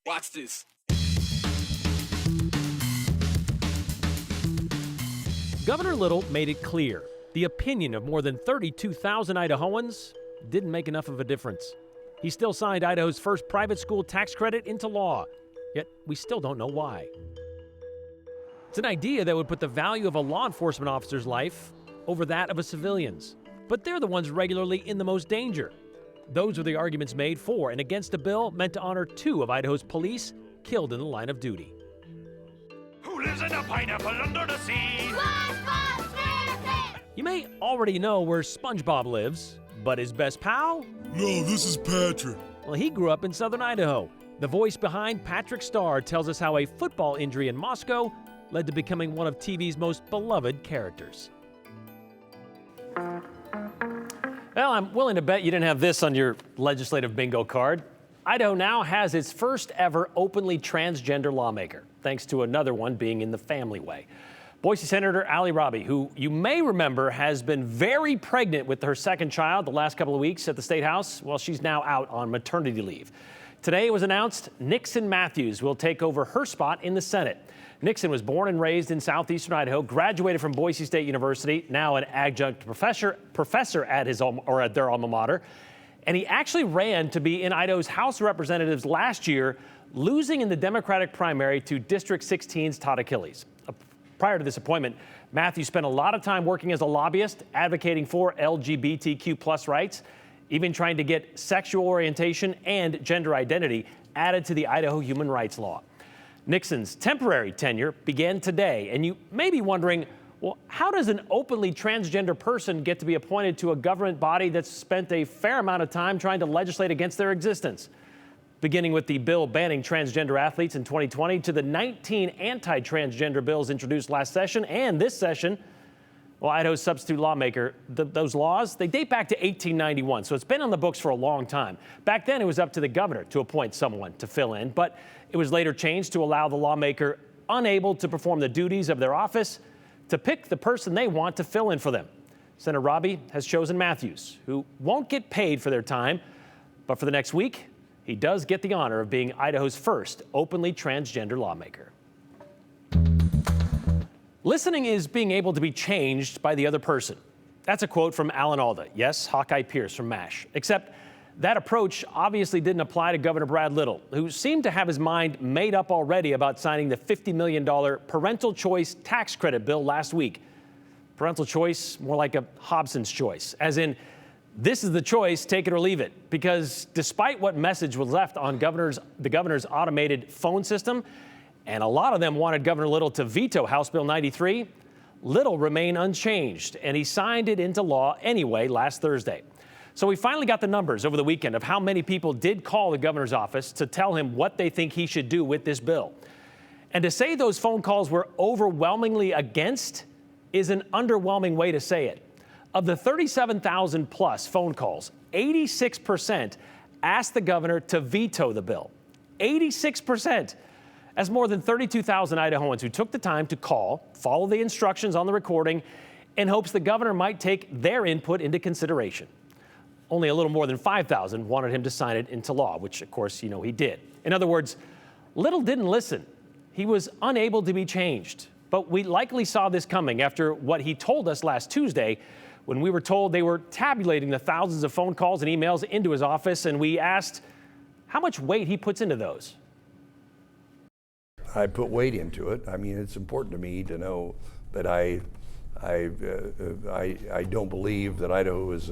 Watch this. Governor Little made it clear the opinion of more than 32,000 Idahoans didn't make enough of a difference. He still signed Idaho's first private school tax credit into law, yet we still don't know why. It's an idea that would put the value of a law enforcement officer's life over that of a civilian's. But they're the ones regularly in the most danger. Those are the arguments made for and against a bill meant to honor 2 of Idaho's police killed in the line of duty. Who lives in a pineapple under the sea? SpongeBob SquarePants! You may already know where Spongebob lives, but his best pal? No, this is Patrick. Well, he grew up in southern Idaho. The voice behind Patrick Star tells us how a football injury in Moscow led to becoming one of TV's most beloved characters. Well, I'm willing to bet you didn't have this on your legislative bingo card. Idaho now has its first ever openly transgender lawmaker, thanks to another one being in the family way. Boise Senator Ali Rabi, who you may remember has been very pregnant with her second child the last couple of weeks at the State House. Well, she's now out on maternity leave. Today it was announced Nixon Matthews will take over her spot in the Senate. Nixon was born and raised in southeastern Idaho, graduated from Boise State University, now an adjunct professor at at their alma mater. And he actually ran to be in Idaho's House of Representatives last year, losing in the Democratic primary to District 16's Todd Achilles. Prior to this appointment, Matthews spent a lot of time working as a lobbyist, advocating for LGBTQ+ rights, even trying to get sexual orientation and gender identity added to the Idaho human rights law. Nixon's temporary tenure began today, and you may be wondering, well, how does an openly transgender person get to be appointed to a government body that's spent a fair amount of time trying to legislate against their existence? Beginning with the bill banning transgender athletes in 2020 to the 19 anti-transgender bills introduced last session and this session. Well, Idaho's substitute lawmaker, those laws, they date back to 1891, so it's been on the books for a long time. Back then, it was up to the governor to appoint someone to fill in, but it was later changed to allow the lawmaker unable to perform the duties of their office to pick the person they want to fill in for them. Senator Rabi has chosen Matthews, who won't get paid for their time, but for the next week, he does get the honor of being Idaho's first openly transgender lawmaker. Listening is being able to be changed by the other person. That's a quote from Alan Alda, yes, Hawkeye Pierce from MASH. Except that approach obviously didn't apply to Governor Brad Little, who seemed to have his mind made up already about signing the $50 million parental choice tax credit bill last week. Parental choice, more like a Hobson's choice, as in, this is the choice, take it or leave it. Because despite what message was left on the governor's automated phone system, and a lot of them wanted Governor Little to veto House Bill 93, Little remained unchanged, and he signed it into law anyway last Thursday. So we finally got the numbers over the weekend of how many people did call the governor's office to tell him what they think he should do with this bill. And to say those phone calls were overwhelmingly against is an underwhelming way to say it. Of the 37,000 plus phone calls, 86% asked the governor to veto the bill. 86%. As more than 32,000 Idahoans who took the time to call, follow the instructions on the recording, in hopes the governor might take their input into consideration. Only a little more than 5,000 wanted him to sign it into law, which, of course, you know he did. In other words, Little didn't listen. He was unable to be changed. But we likely saw this coming after what he told us last Tuesday when we were told they were tabulating the thousands of phone calls and emails into his office, and we asked how much weight he puts into those. I put weight into it. I mean, it's important to me to know that I don't believe that Idaho is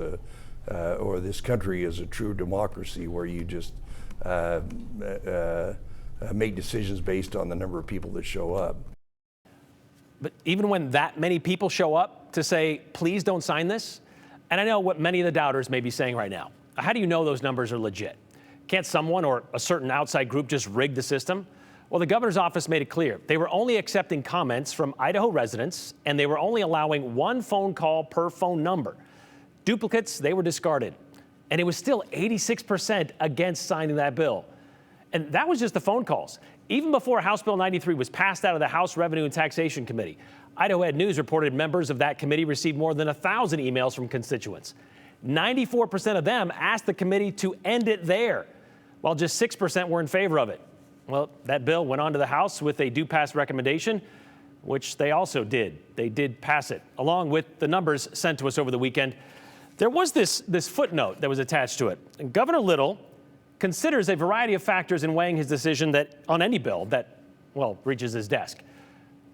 or this country is a true democracy where you just make decisions based on the number of people that show up. But even when that many people show up to say, please don't sign this, and I know what many of the doubters may be saying right now, how do you know those numbers are legit? Can't someone or a certain outside group just rig the system? Well, the governor's office made it clear they were only accepting comments from Idaho residents, and they were only allowing one phone call per phone number. Duplicates, they were discarded. And it was still 86% against signing that bill. And that was just the phone calls. Even before House Bill 93 was passed out of the House Revenue and Taxation Committee, Idaho Ed News reported members of that committee received more than 1,000 emails from constituents. 94% of them asked the committee to end it there. while just 6% were in favor of it. Well, that bill went on to the House with a do-pass recommendation, which they also did. They did pass it, along with the numbers sent to us over the weekend. There was this footnote that was attached to it. And Governor Little considers a variety of factors in weighing his decision that on any bill that, well, reaches his desk.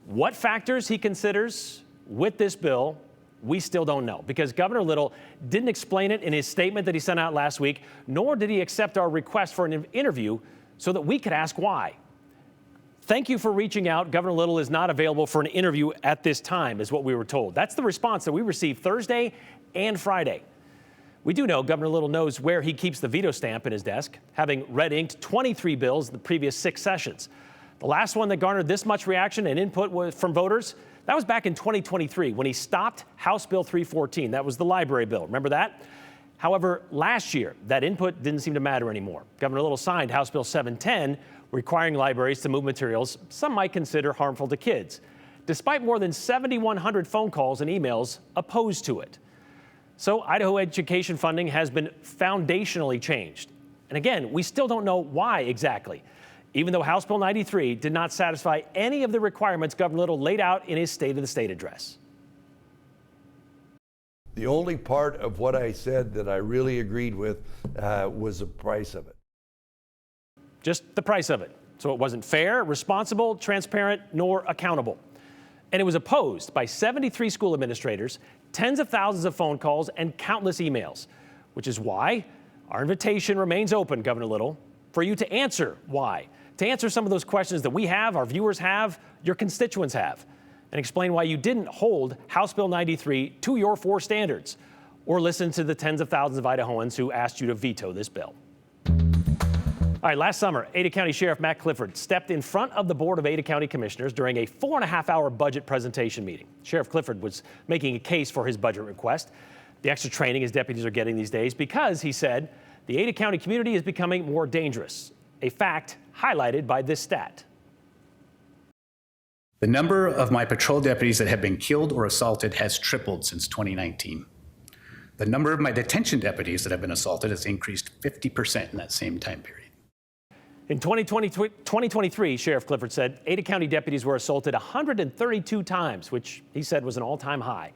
What factors he considers with this bill, we still don't know, because Governor Little didn't explain it in his statement that he sent out last week, nor did he accept our request for an interview so that we could ask why. Thank you for reaching out. Governor Little is not available for an interview at this time, is what we were told. That's the response that we received Thursday and Friday. We do know Governor Little knows where he keeps the veto stamp in his desk, having red-inked 23 bills in the previous 6 sessions. The last one that garnered this much reaction and input from voters, that was back in 2023 when he stopped House Bill 314. That was the library bill. Remember that? However, last year, that input didn't seem to matter anymore. Governor Little signed House Bill 710, requiring libraries to move materials some might consider harmful to kids, despite more than 7,100 phone calls and emails opposed to it. So Idaho education funding has been foundationally changed. And again, we still don't know why exactly, even though House Bill 93 did not satisfy any of the requirements Governor Little laid out in his State of the State address. The only part of what I said that I really agreed with was the price of it. Just the price of it. So it wasn't fair, responsible, transparent, nor accountable. And it was opposed by 73 school administrators, tens of thousands of phone calls, and countless emails, which is why our invitation remains open, Governor Little, for you to answer why, to answer some of those questions that we have, our viewers have, your constituents have, and explain why you didn't hold House Bill 93 to your 4 standards, or listen to the tens of thousands of Idahoans who asked you to veto this bill. All right, last summer, Ada County Sheriff Matt Clifford stepped in front of the Board of Ada County Commissioners during a 4.5-hour budget presentation meeting. Sheriff Clifford was making a case for his budget request, the extra training his deputies are getting these days, because, he said, the Ada County community is becoming more dangerous, a fact highlighted by this stat. The number of my patrol deputies that have been killed or assaulted has tripled since 2019. The number of my detention deputies that have been assaulted has increased 50% in that same time period. In 2023, Sheriff Clifford said, Ada County deputies were assaulted 132 times, which he said was an all-time high.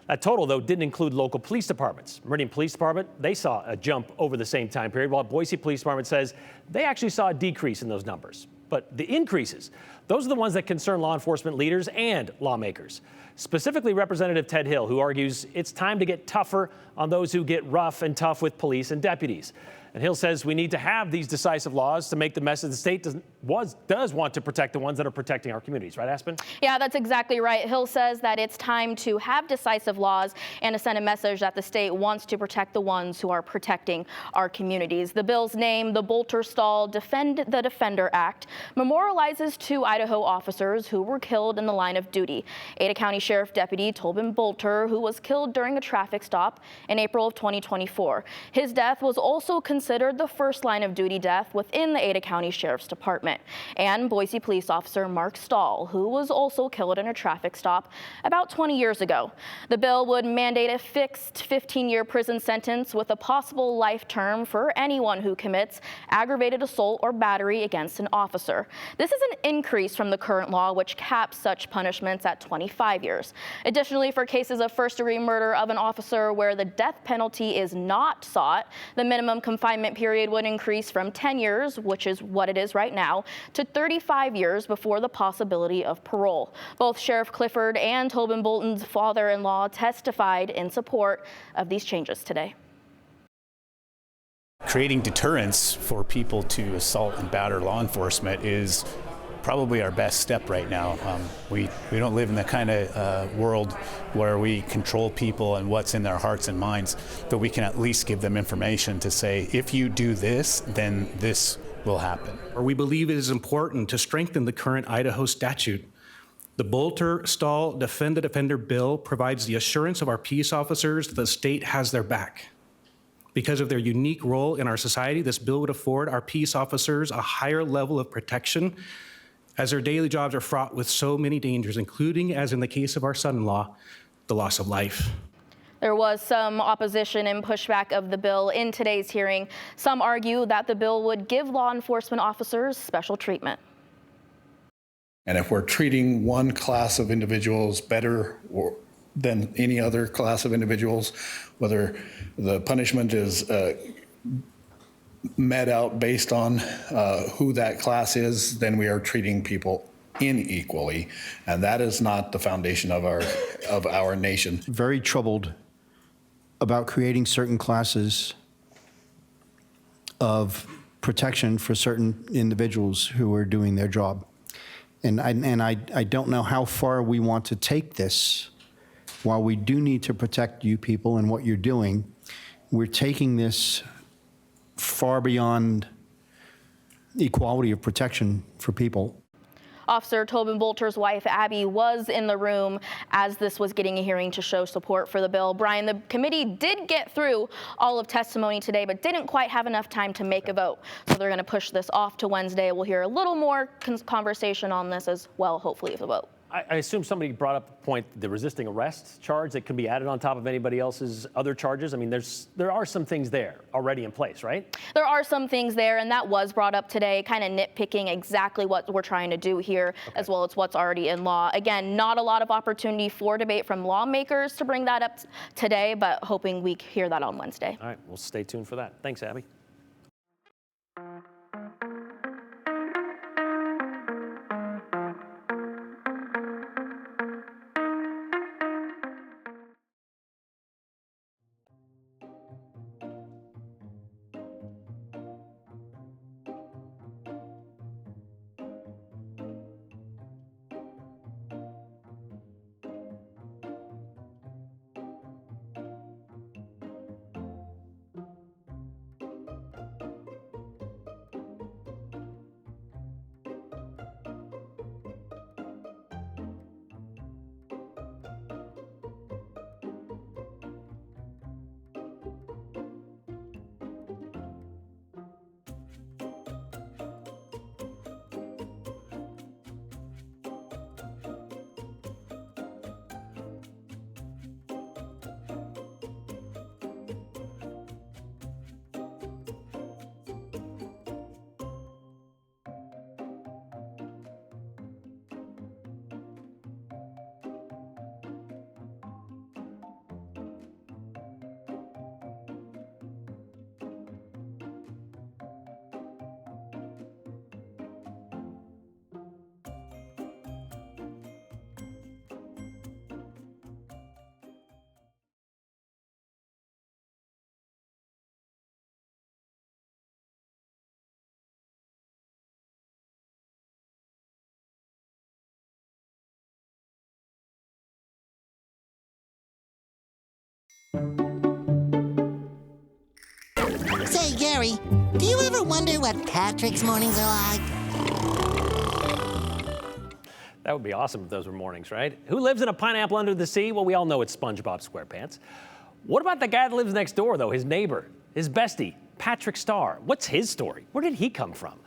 That total, though, didn't include local police departments. Meridian Police Department, they saw a jump over the same time period, while Boise Police Department says they actually saw a decrease in those numbers. But the increases, those are the ones that concern law enforcement leaders and lawmakers. Specifically, Representative Ted Hill, who argues it's time to get tougher on those who get rough and tough with police and deputies. And Hill says we need to have these decisive laws to make the message the state does want to protect the ones that are protecting our communities. Right, Aspen? Yeah, that's exactly right. Hill says that it's time to have decisive laws and to send a message that the state wants to protect the ones who are protecting our communities. The bill's name, the Bolter-Stahl Defend the Defender Act, memorializes 2 Idaho officers who were killed in the line of duty. Ada County Sheriff Deputy Tobin Bolter, who was killed during a traffic stop in April of 2024. His death was also considered the first line of duty death within the Ada County Sheriff's Department. And Boise police officer Mark Stahl, who was also killed in a traffic stop about 20 years ago. The bill would mandate a fixed 15-year prison sentence with a possible life term for anyone who commits aggravated assault or battery against an officer. This is an increase from the current law, which caps such punishments at 25 years. Additionally, for cases of first-degree murder of an officer where the death penalty is not sought, the minimum confinement period would increase from 10 years, which is what it is right now, to 35 years before the possibility of parole. Both Sheriff Clifford and Tobin Bolton's father-in-law testified in support of these changes today. Creating deterrence for people to assault and batter law enforcement is probably our best step right now. We don't live in the kind of world where we control people and what's in their hearts and minds, but we can at least give them information to say, if you do this, then this will happen. We believe it is important to strengthen the current Idaho statute. The Bolter-Stahl Defend the Defender bill provides the assurance of our peace officers that the state has their back. Because of their unique role in our society, this bill would afford our peace officers a higher level of protection as their daily jobs are fraught with so many dangers, including, as in the case of our son-in-law, the loss of life. There was some opposition and pushback of the bill in today's hearing. Some argue that the bill would give law enforcement officers special treatment. And if we're treating one class of individuals better than any other class of individuals, whether the punishment is met out based on who that class is, then we are treating people unequally, and that is not the foundation of our nation. Very troubled about creating certain classes of protection for certain individuals who are doing their job. And I don't know how far we want to take this. While we do need to protect you people and what you're doing, we're taking this far beyond equality of protection for people. Officer Tobin Bolter's wife, Abby, was in the room as this was getting a hearing to show support for the bill. Brian, the committee did get through all of testimony today, but didn't quite have enough time to make a vote. So they're going to push this off to Wednesday. We'll hear a little more conversation on this as well, hopefully, with a vote. I assume somebody brought up the point, the resisting arrest charge that can be added on top of anybody else's other charges. I mean, there are some things there already in place, right? There are some things there, and that was brought up today, kind of nitpicking exactly what we're trying to do here, as well as what's already in law. Again, not a lot of opportunity for debate from lawmakers to bring that up today, but hoping we hear that on Wednesday. All right, we'll stay tuned for that. Thanks, Abby. Say, Gary, do you ever wonder what Patrick's mornings are like? That would be awesome if those were mornings, right? Who lives in a pineapple under the sea? Well, we all know it's Spongebob SquarePants. What about the guy that lives next door, though, his neighbor, his bestie, Patrick Starr? What's his story? Where did he come from?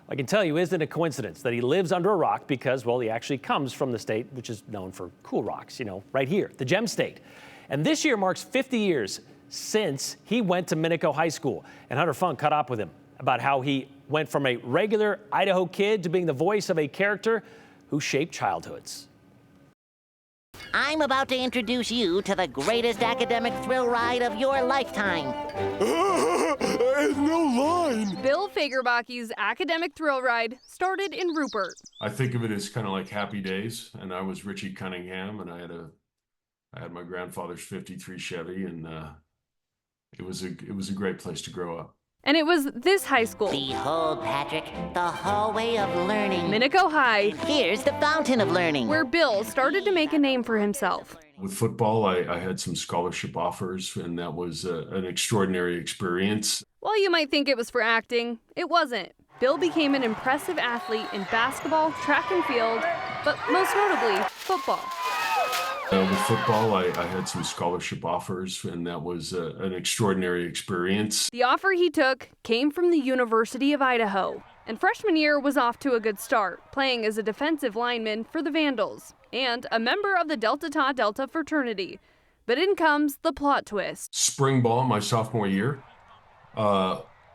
I can tell you, isn't it a coincidence that he lives under a rock because, well, he actually comes from the state which is known for cool rocks, you know, right here, the Gem State. And this year marks 50 years since he went to Minico High School. And Hunter Funk caught up with him about how he went from a regular Idaho kid to being the voice of a character who shaped childhoods. I'm about to introduce you to the greatest academic thrill ride of your lifetime. No line. Bill Fagerbakk's academic thrill ride started in Rupert. I think of it as kind of like Happy Days, and I was Richie Cunningham, and I had my grandfather's '53 Chevy, and it was a great place to grow up. And it was this high school. Behold, Patrick, the hallway of learning. Minico High. Here's the fountain of learning. Where Bill started to make a name for himself. With football, I had some scholarship offers, and that was an extraordinary experience. While you might think it was for acting, it wasn't. Bill became an impressive athlete in basketball, track and field, but most notably, football. With football, I had some scholarship offers, and that was an extraordinary experience. The offer he took came from the University of Idaho, and freshman year was off to a good start, playing as a defensive lineman for the Vandals and a member of the Delta Tau Delta fraternity. But in comes the plot twist. Spring ball my sophomore year,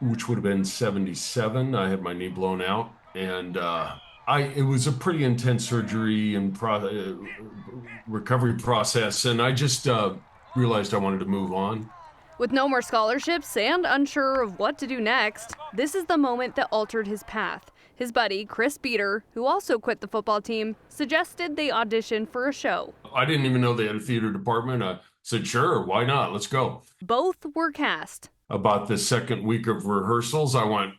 which would have been 77. I had my knee blown out, and it was a pretty intense surgery and recovery process, and I just realized I wanted to move on. With no more scholarships and unsure of what to do next, this is the moment that altered his path. His buddy, Chris Beater, who also quit the football team, suggested they audition for a show. I didn't even know they had a theater department. I said, sure, why not? Let's go. Both were cast. About the second week of rehearsals, I went,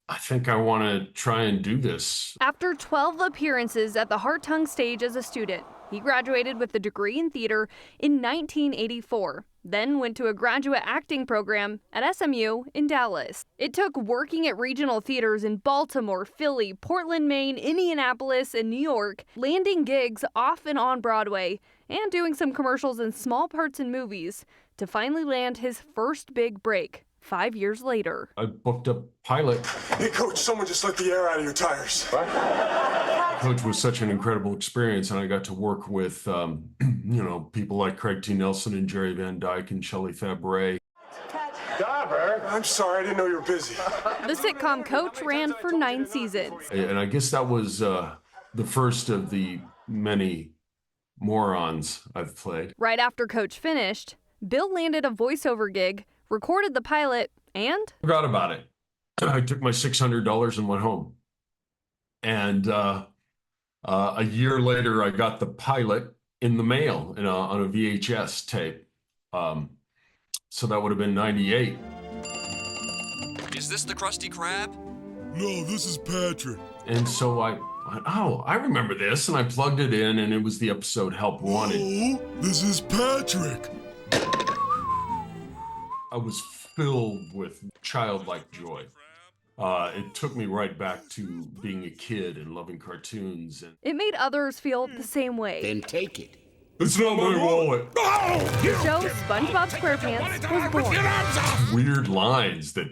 I think I want to try and do this. After 12 appearances at the Heart Tongue stage as a student, he graduated with a degree in theater in 1984, then went to a graduate acting program at SMU in Dallas. It took working at regional theaters in Baltimore, Philly, Portland, Maine, Indianapolis, and New York, landing gigs off and on Broadway, and doing some commercials and small parts in movies to finally land his first big break 5 years later. I booked a pilot. Hey, Coach, someone just let the air out of your tires. What? Coach was such an incredible experience, and I got to work with, people like Craig T. Nelson and Jerry Van Dyke and Shelley Fabre. Dauber? I'm sorry, I didn't know you were busy. The sitcom Coach ran for 9 seasons. And I guess that was the first of the many morons I've played. Right after Coach finished, Bill landed a voiceover gig, recorded the pilot, and Forgot about it. I took my $600 and went home. And a year later, I got the pilot in the mail on a VHS tape. So that would have been 98. Is this the Krusty Krab? No, this is Patrick. And so I went, oh, I remember this. And I plugged it in, and it was the episode Help Wanted. Oh, this is Patrick. I was filled with childlike joy. It took me right back to being a kid and loving cartoons. And it made others feel the same way. Then take it. It's not my wallet. The show SpongeBob SquarePants was born. Weird lines that,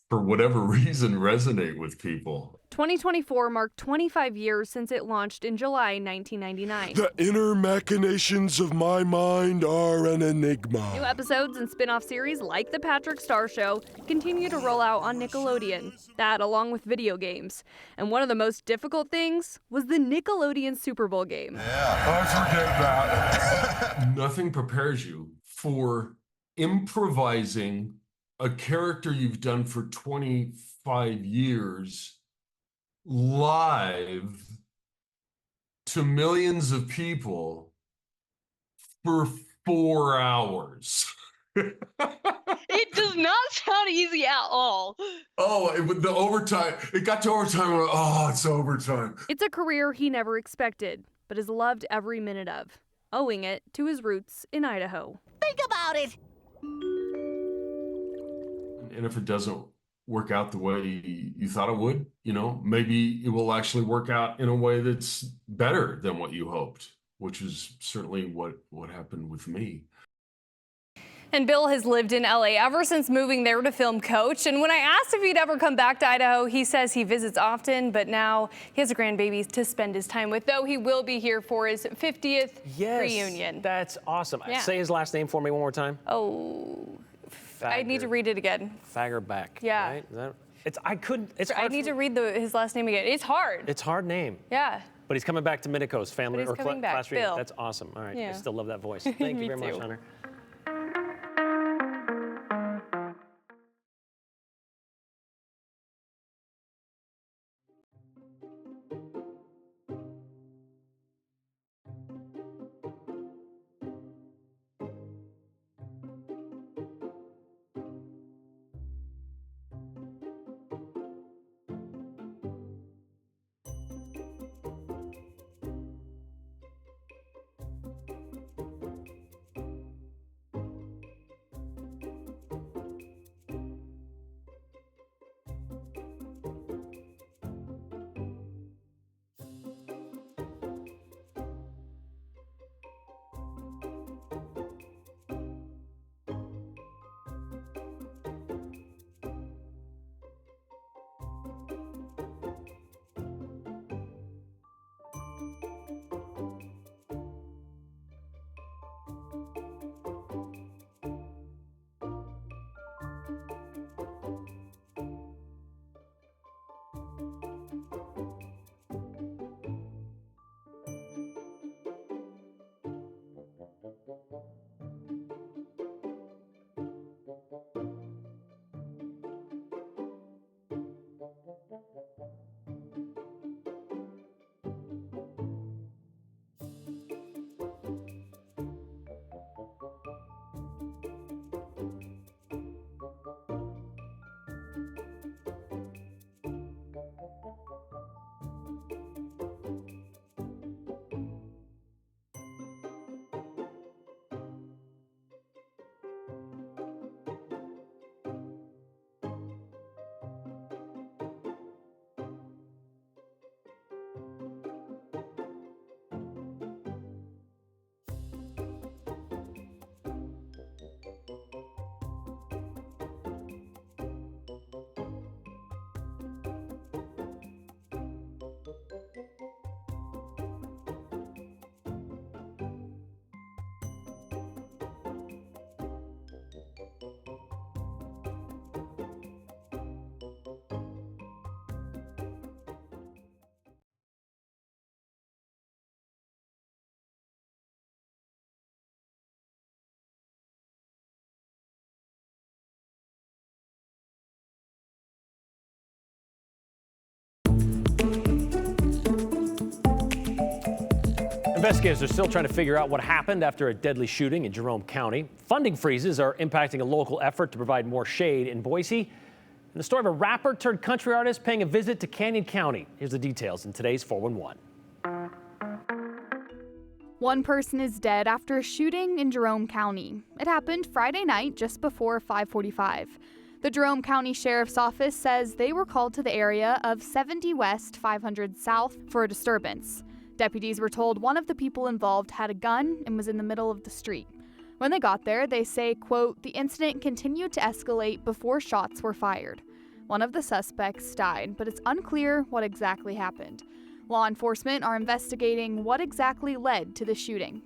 for whatever reason, resonate with people. 2024 marked 25 years since it launched in July 1999. The inner machinations of my mind are an enigma. New episodes and spin-off series like The Patrick Star Show continue to roll out on Nickelodeon. That, along with video games. And one of the most difficult things was the Nickelodeon Super Bowl game. Yeah, I forget that. Nothing prepares you for improvising a character you've done for 25 years live to millions of people for 4 hours. It does not sound easy at all. Oh, the overtime. It got to overtime. Oh, it's overtime. It's a career he never expected, but has loved every minute of, owing it to his roots in Idaho. Think about it. And if it doesn't work out the way you thought it would, maybe it will actually work out in a way that's better than what you hoped, which is certainly what happened with me. And Bill has lived in LA ever since moving there to film Coach. And when I asked if he'd ever come back to Idaho, he says he visits often, but now he has a grandbaby to spend his time with, though he will be here for his 50th reunion. That's awesome. Yeah. Say his last name for me one more time. Oh, I need to read it again. Fagerback. Yeah. Right? Is that, it's I need to read his last name again. It's hard. It's a hard name. Yeah. But he's coming back to Minico's family But he's coming back, class reunion. Bill. That's awesome. All right. Yeah. I still love that voice. Thank you Me very much, too. Hunter. Investigators are still trying to figure out what happened after a deadly shooting in Jerome County. Funding freezes are impacting a local effort to provide more shade in Boise. And the story of a rapper turned country artist paying a visit to Canyon County. Here's the details in today's 411. One person is dead after a shooting in Jerome County. It happened Friday night just before 5:45. The Jerome County Sheriff's Office says they were called to the area of 70 West, 500 South for a disturbance. Deputies were told one of the people involved had a gun and was in the middle of the street. When they got there, they say, quote, the incident continued to escalate before shots were fired. One of the suspects died, but it's unclear what exactly happened. Law enforcement are investigating what exactly led to the shooting.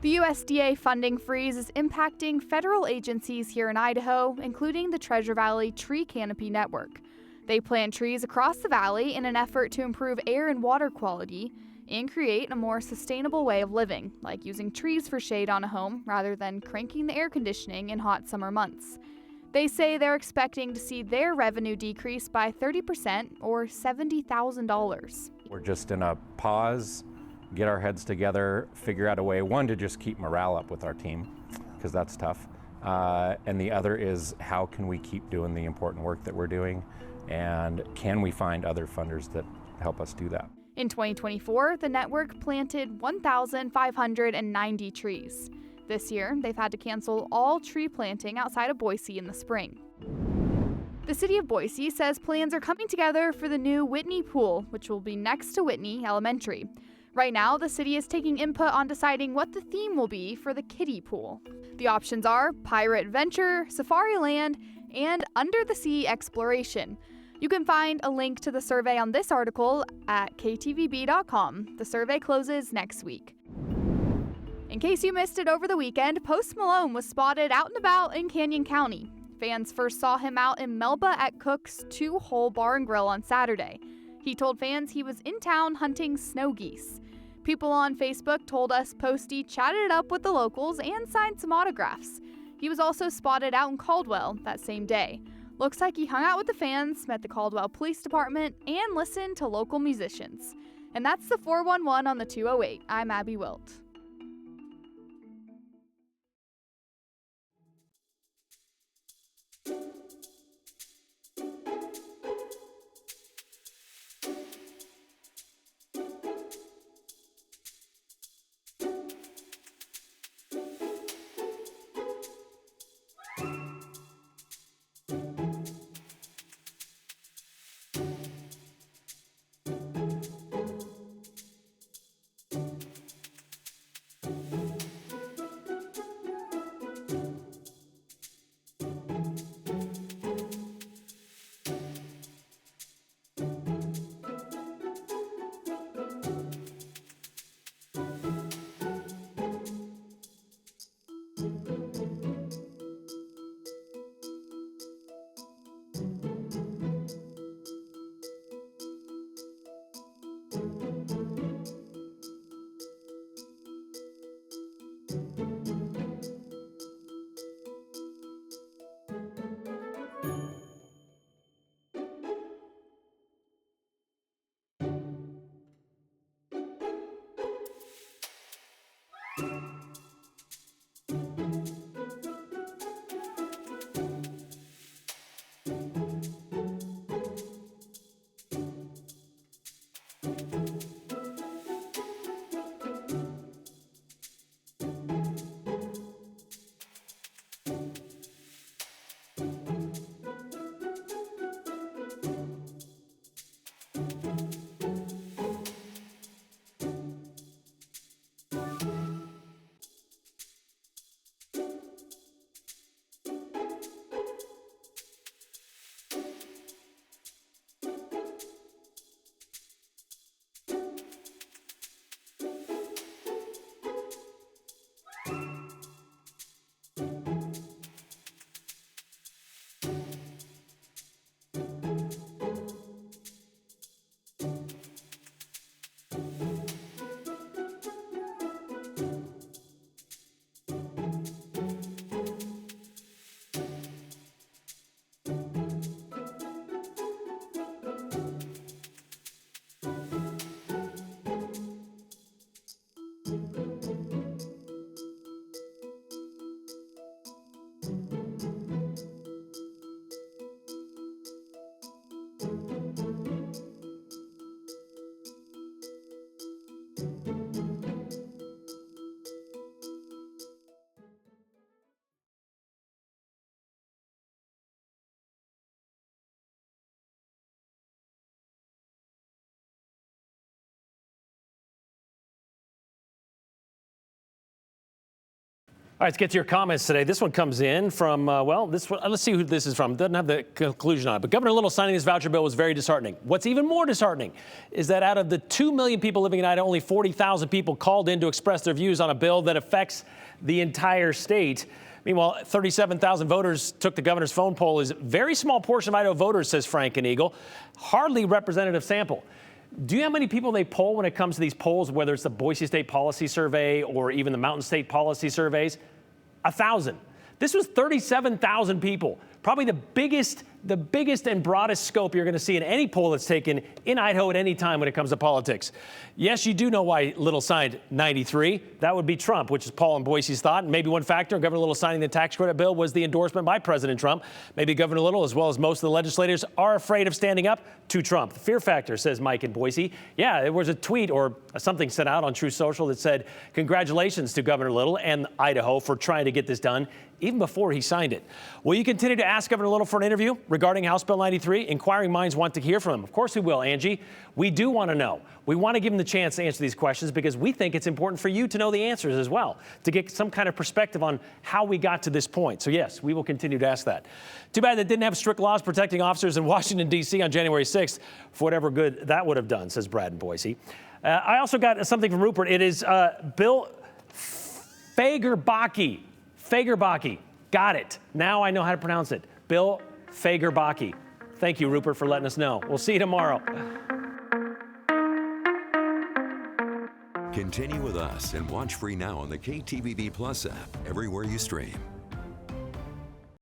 The USDA funding freeze is impacting federal agencies here in Idaho, including the Treasure Valley Tree Canopy Network. They plant trees across the valley in an effort to improve air and water quality and create a more sustainable way of living, like using trees for shade on a home rather than cranking the air conditioning in hot summer months. They say they're expecting to see their revenue decrease by 30% or $70,000. We're just in a pause, get our heads together, figure out a way, one, to just keep morale up with our team, because that's tough. And the other is, how can we keep doing the important work that we're doing? And can we find other funders that help us do that? In 2024, the network planted 1,590 trees. This year, they've had to cancel all tree planting outside of Boise in the spring. The city of Boise says plans are coming together for the new Whitney Pool, which will be next to Whitney Elementary. Right now, the city is taking input on deciding what the theme will be for the kiddie pool. The options are Pirate Adventure, Safari Land, and Under the Sea Exploration. You can find a link to the survey on this article at ktvb.com. The survey closes next week. In case you missed it over the weekend, Post Malone was spotted out and about in Canyon County. Fans first saw him out in Melba at Cook's 2-Hole Bar and Grill on Saturday. He told fans he was in town hunting snow geese. People on Facebook told us Posty chatted it up with the locals and signed some autographs. He was also spotted out in Caldwell that same day. Looks like he hung out with the fans, met the Caldwell Police Department, and listened to local musicians. And that's the 411 on the 208. I'm Abby Wilt. All right, let's get to your comments today. This one comes in from, this one, let's see who this is from. Doesn't have the conclusion on it. But Governor Little signing this voucher bill was very disheartening. What's even more disheartening is that out of the 2 million people living in Idaho, only 40,000 people called in to express their views on a bill that affects the entire state. Meanwhile, 37,000 voters took the governor's phone poll. Is a very small portion of Idaho voters, says Frank and Eagle. Hardly representative sample. Do you know how many people they poll when it comes to these polls, whether it's the Boise State Policy Survey or even the Mountain State Policy Surveys? 1,000. This was 37,000 people. Probably the biggest and broadest scope you're going to see in any poll that's taken in Idaho at any time when it comes to politics. Yes, you do know why Little signed 93. That would be Trump, which is Paul and Boise's thought. And maybe one factor in Governor Little signing the tax credit bill was the endorsement by President Trump. Maybe Governor Little, as well as most of the legislators, are afraid of standing up to Trump. The fear factor, says Mike in Boise. Yeah, there was a tweet or something sent out on True Social that said, congratulations to Governor Little and Idaho for trying to get this done, even before he signed it. Will you continue to ask Governor Little for an interview regarding House Bill 93? Inquiring minds want to hear from him. Of course we will, Angie. We do want to know. We want to give him the chance to answer these questions because we think it's important for you to know the answers as well, to get some kind of perspective on how we got to this point. So yes, we will continue to ask that. Too bad they didn't have strict laws protecting officers in Washington, D.C. on January 6th for whatever good that would have done, says Brad in Boise. I also got something from Rupert. It is Bill Fagerbaki. Fagerbaki. Got it. Now I know how to pronounce it. Bill Fagerbaki. Thank you, Rupert, for letting us know. We'll see you tomorrow. Continue with us and watch free now on the KTVB Plus app everywhere you stream.